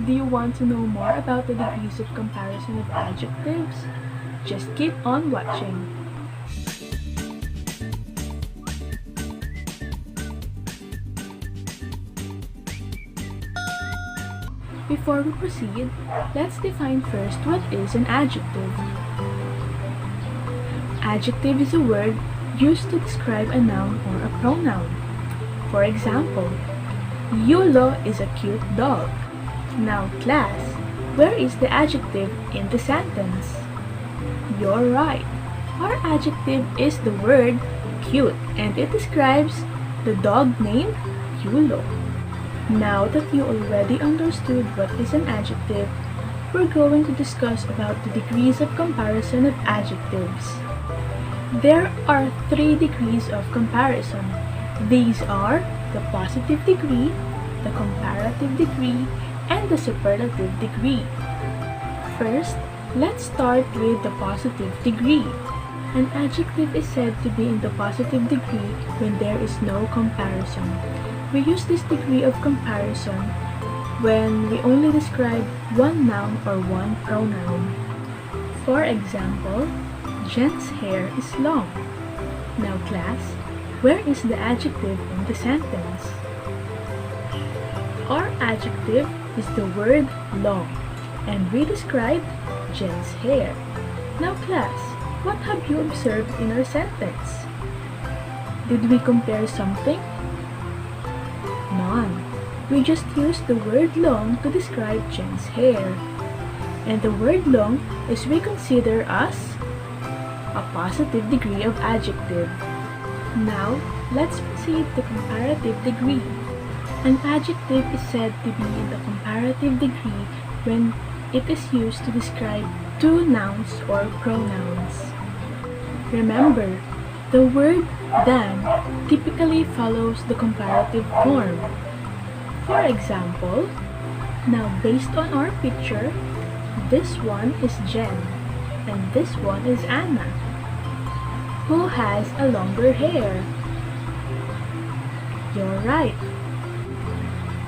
Do you want to know more about the degrees of comparison of adjectives? Just keep on watching. Before we proceed, let's define first what is an adjective. Adjective is a word used to describe a noun or a pronoun. For example, Yulo is a cute dog. Now class, where is the adjective in the sentence? You're right. Our adjective is the word cute and it describes the dog named Yulo. Now that you already understood what is an adjective, we're going to discuss about the degrees of comparison of adjectives. There are 3 degrees of comparison. These are the positive degree, the comparative degree, and the superlative degree. First, let's start with the positive degree. An adjective is said to be in the positive degree when there is no comparison. We use this degree of comparison when we only describe one noun or one pronoun. For example, Jen's hair is long. Now class, where is the adjective in the sentence? Our adjective is the word long, and we describe Jen's hair. Now class, what have you observed in our sentence? Did we compare something? None. We just used the word long to describe Jen's hair. And the word long is we consider as a positive degree of adjective. Now, let's proceed to comparative degree. An adjective is said to be in the comparative degree when it is used to describe 2 nouns or pronouns. Remember, the word than typically follows the comparative form. For example, now based on our picture, this one is Jen and this one is Anna. Who has a longer hair? You're right.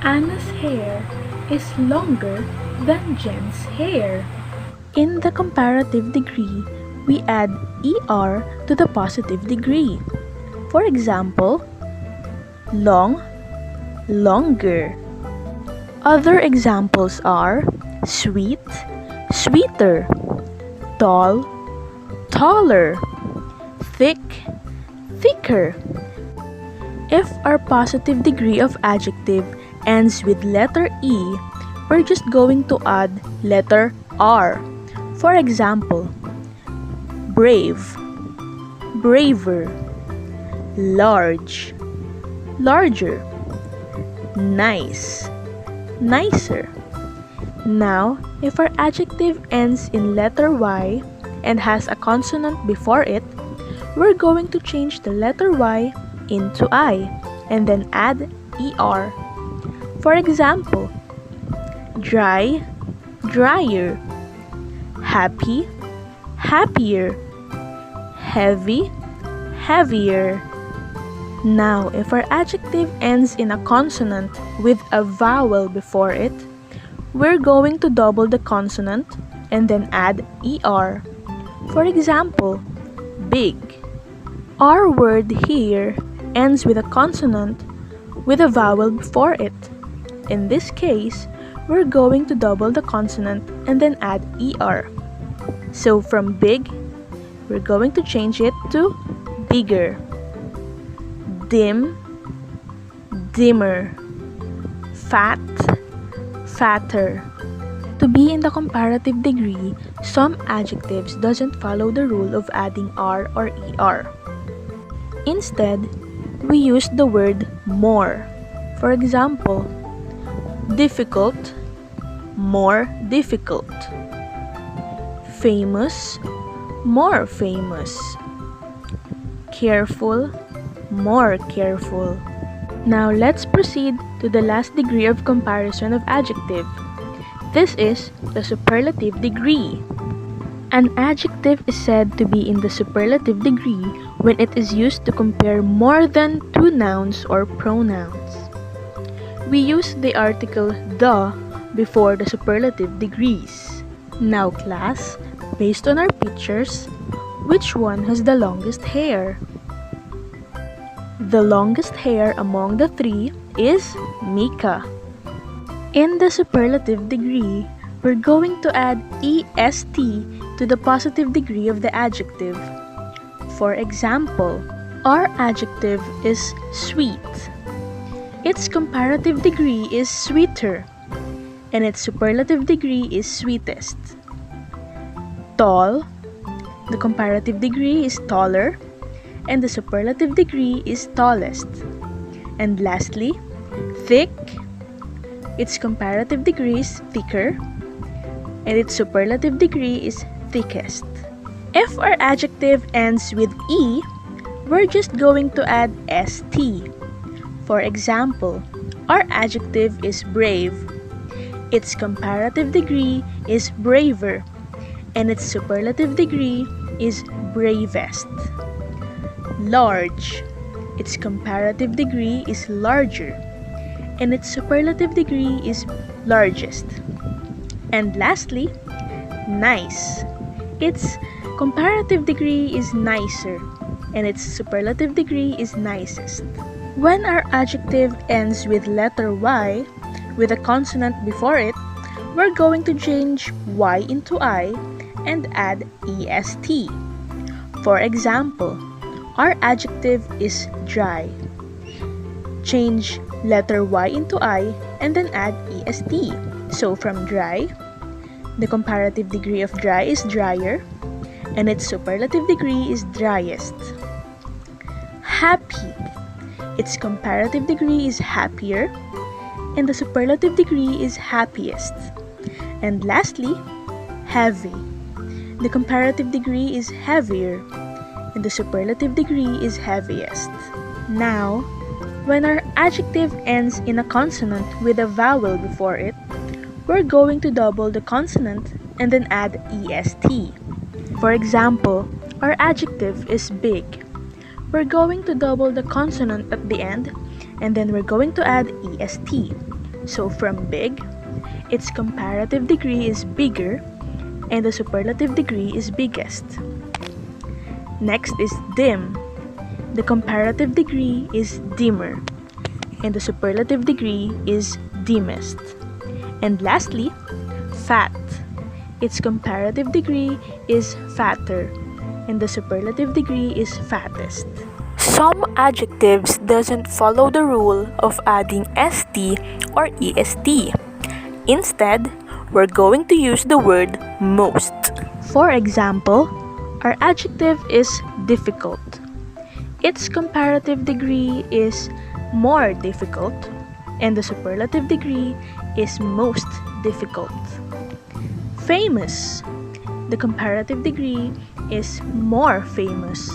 Anna's hair is longer than Jen's hair. In the comparative degree, we add ER to the positive degree. For example, long, longer. Other examples are sweet, sweeter, tall, taller, thick, thicker. If our positive degree of adjective ends with letter E, we're just going to add letter R. For example, brave, braver, large, larger, nice, nicer. Now, if our adjective ends in letter Y and has a consonant before it, we're going to change the letter Y into I and then add ER. For example, dry, drier, happy, happier, heavy, heavier. Now, if our adjective ends in a consonant with a vowel before it, we're going to double the consonant and then add ER. For example, big. Our word here ends with a consonant with a vowel before it. In this case, we're going to double the consonant and then add ER. So from big, we're going to change it to bigger. Dim, dimmer. Fat, fatter. To be in the comparative degree, some adjectives doesn't follow the rule of adding R or ER. Instead, we use the word more. For example, difficult, more difficult. Famous, more famous. Careful, more careful. Now let's proceed to the last degree of comparison of adjective. This is the superlative degree. An adjective is said to be in the superlative degree when it is used to compare more than 2 nouns or pronouns. We use the article the before the superlative degrees. Now class, based on our pictures, which one has the longest hair? The longest hair among the three is Mika. In the superlative degree, we're going to add est to the positive degree of the adjective. For example, our adjective is sweet. Its comparative degree is sweeter, and its superlative degree is sweetest. Tall, the comparative degree is taller, and the superlative degree is tallest. And lastly, thick, its comparative degree is thicker, and its superlative degree is thickest. If our adjective ends with E, we're just going to add st. For example, our adjective is brave. Its comparative degree is braver, and its superlative degree is bravest. Large, its comparative degree is larger, and its superlative degree is largest. And lastly, nice. Its comparative degree is nicer, and its superlative degree is nicest. When our adjective ends with letter Y, with a consonant before it, we're going to change Y into I and add est. For example, our adjective is dry. Change letter Y into I and then add est. So from dry, the comparative degree of dry is drier, and its superlative degree is driest. Happy. Its comparative degree is happier, and the superlative degree is happiest. And lastly, heavy. The comparative degree is heavier, and the superlative degree is heaviest. Now, when our adjective ends in a consonant with a vowel before it, we're going to double the consonant and then add est. For example, our adjective is big. We're going to double the consonant at the end, and then we're going to add est. So from big, its comparative degree is bigger, and the superlative degree is biggest. Next is dim. The comparative degree is dimmer, and the superlative degree is dimmest. And lastly, fat. Its comparative degree is fatter, and the superlative degree is fattest. Some adjectives doesn't follow the rule of adding st or est. Instead, we're going to use the word most. For example, our adjective is difficult. Its comparative degree is more difficult, and the superlative degree is most difficult. Famous. The comparative degree is more famous,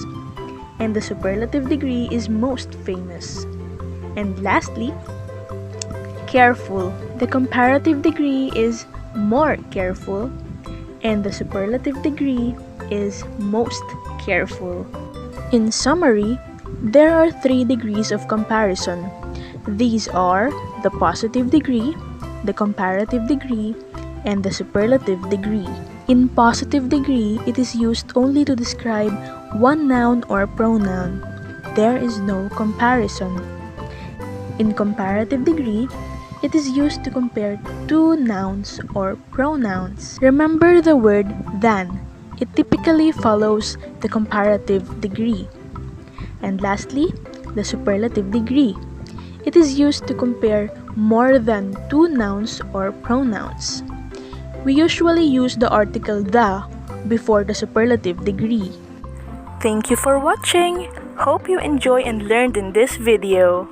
and the superlative degree is most famous. And lastly, careful. The comparative degree is more careful, and the superlative degree is most careful. In summary, there are 3 degrees of comparison. These are the positive degree, the comparative degree, and the superlative degree. In positive degree, it is used only to describe one noun or pronoun. There is no comparison. In comparative degree, it is used to compare 2 nouns or pronouns. Remember the word than. It typically follows the comparative degree. And lastly, the superlative degree. It is used to compare more than 2 nouns or pronouns. We usually use the article the before the superlative degree. Thank you for watching. Hope you enjoy and learned in this video.